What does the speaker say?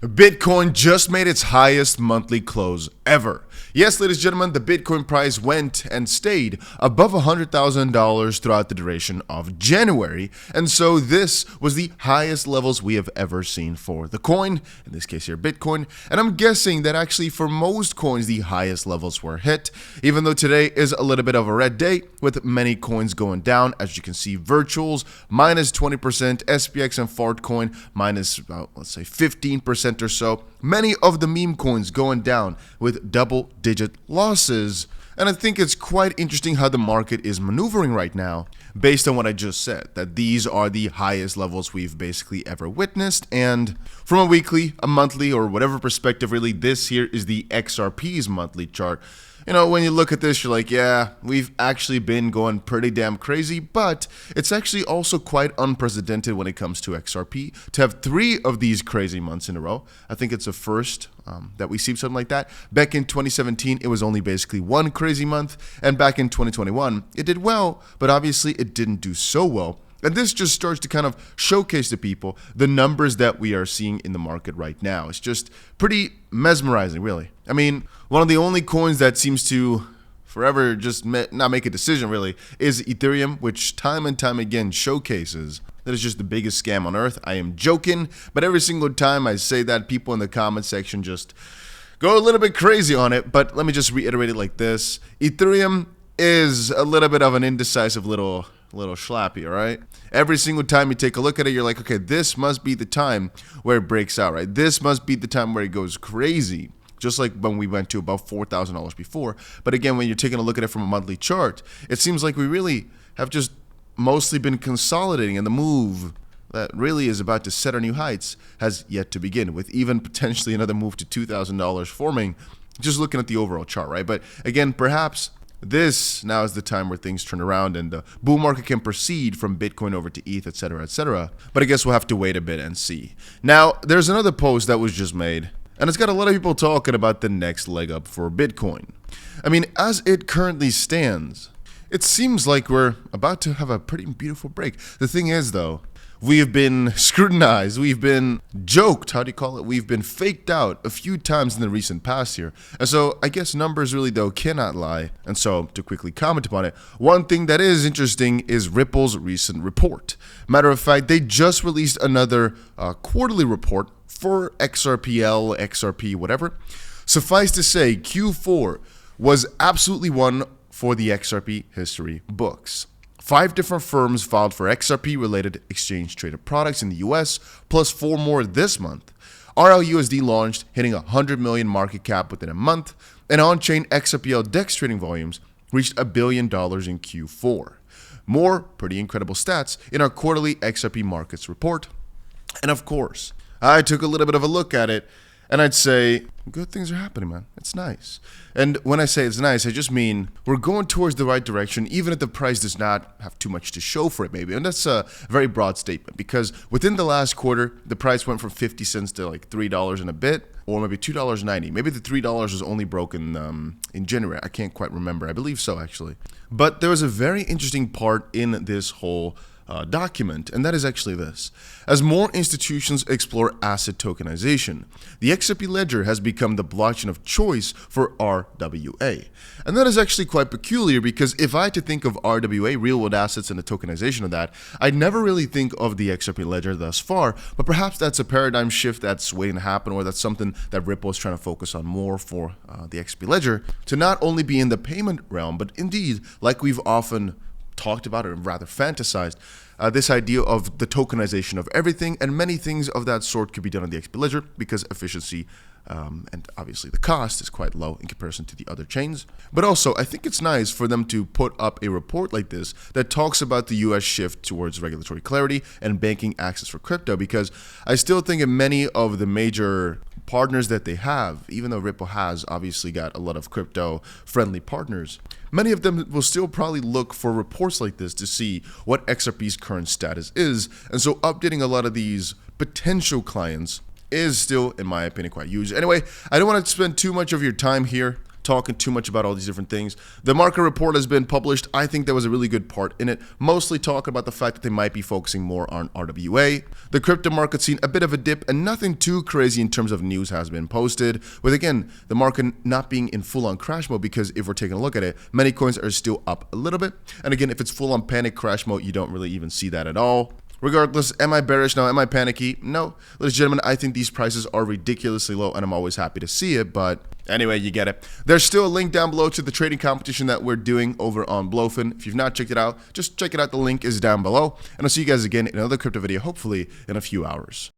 Bitcoin just made its highest monthly close ever. Yes, ladies and gentlemen, the Bitcoin price went and stayed above $100,000 throughout the duration of January, and so this was the highest levels we have ever seen for the coin, in this case here Bitcoin, and I'm guessing that actually for most coins the highest levels were hit, even though today is a little bit of a red day with many coins going down. As you can see, virtuals minus 20%, SPX and Fartcoin minus about, let's say 15% or so. Many of the meme coins going down with double-digit losses. And I think it's quite interesting how the market is maneuvering right now based on what I just said, that these are the highest levels we've basically ever witnessed. And from a weekly, a monthly, or whatever perspective, really, this here is the XRP's monthly chart. You know, when you look at this, you're like, yeah, we've actually been going pretty damn crazy, but it's actually also quite unprecedented when it comes to XRP to have 3 of these crazy months in a row. I think it's a first that we see something like that. Back in 2017, it was only basically 1 crazy month, and back in 2021, it did well, but obviously it didn't do so well. And this just starts to kind of showcase to people the numbers that we are seeing in the market right now. It's just pretty mesmerizing, really. I mean, one of the only coins that seems to forever just not make a decision, really, is Ethereum, which time and time again showcases that it's just the biggest scam on earth. I am joking, but every single time I say that, people in the comment section just go a little bit crazy on it. But let me just reiterate it like this. Ethereum is a little bit of an indecisive little 𝗕𝗪𝗀𝗃, all right? Every single time you take a look at it, you're like, okay, this must be the time where it breaks out, right? This must be the time where it goes crazy, just like when we went to about $4,000 before. But again, when you're taking a look at it from a monthly chart, it seems like we really have just mostly been consolidating, and the move that really is about to set our new heights has yet to begin, with even potentially another move to $2,000 forming, just looking at the overall chart, right? But again, perhaps this now is the time where things turn around and the bull market can proceed from Bitcoin over to ETH, etc., etc. But I guess we'll have to wait a bit and see. Now, there's another post that was just made, and it's got a lot of people talking about the next leg up for Bitcoin. I mean, as it currently stands, it seems like we're about to have a pretty beautiful break. The thing is, though, we have been scrutinized, we've been joked, we've been faked out a few times in the recent past here. And so I guess numbers really, though, cannot lie. And so to quickly comment upon it, one thing that is interesting is Ripple's recent report. Matter of fact, they just released another quarterly report for XRPL, XRP, whatever. Suffice to say, Q4 was absolutely one for the XRP history books. 5 different firms filed for XRP-related exchange-traded products in the US, plus 4 more this month. RLUSD launched, hitting 100 million market cap within a month, and on-chain XRPL DEX trading volumes reached $1 billion in Q4. More pretty incredible stats in our quarterly XRP markets report. And of course, I took a little bit of a look at it, and I'd say, good things are happening, man. It's nice. And when I say it's nice, I just mean we're going towards the right direction, even if the price does not have too much to show for it, maybe. And that's a very broad statement, because within the last quarter, the price went from 50 cents to like $3 and a bit, or maybe $2.90. Maybe the $3 was only broken in January. I can't quite remember. I believe so, actually. But there was a very interesting part in this whole document, and that is actually this. As more institutions explore asset tokenization, the XRP ledger has become the blockchain of choice for RWA. And that is actually quite peculiar, because if I had to think of RWA, real world assets, and the tokenization of that, I'd never really think of the XRP ledger thus far, but perhaps that's a paradigm shift that's waiting to happen, or that's something that Ripple is trying to focus on more for the XRP ledger, to not only be in the payment realm, but indeed, like we've often talked about, or rather fantasized, this idea of the tokenization of everything, and many things of that sort could be done on the XP ledger because efficiency and obviously the cost is quite low in comparison to the other chains. But also, I think it's nice for them to put up a report like this that talks about the US shift towards regulatory clarity and banking access for crypto, because I still think in many of the major partners that they have, even though Ripple has obviously got a lot of crypto-friendly partners, many of them will still probably look for reports like this to see what XRP's current status is. And so updating a lot of these potential clients is still, in my opinion, quite huge. Anyway, I don't want to spend too much of your time here. talking too much about all these different things. The market report has been published. I think there was a really good part in it, mostly talking about the fact that they might be focusing more on RWA. The crypto market's seen a bit of a dip, and nothing too crazy in terms of news has been posted, with again, the market not being in full-on crash mode, because if we're taking a look at it, many coins are still up a little bit. And again, if it's full-on panic crash mode, you don't really even see that at all. Regardless, am I bearish? No. Am I panicky? No. Ladies and gentlemen, I think these prices are ridiculously low, and I'm always happy to see it, but anyway, you get it. There's still a link down below to the trading competition that we're doing over on 𝗏𝗏. If you've not checked it out, just check it out. The link is down below, and I'll see you guys again in another crypto video, hopefully in a few hours.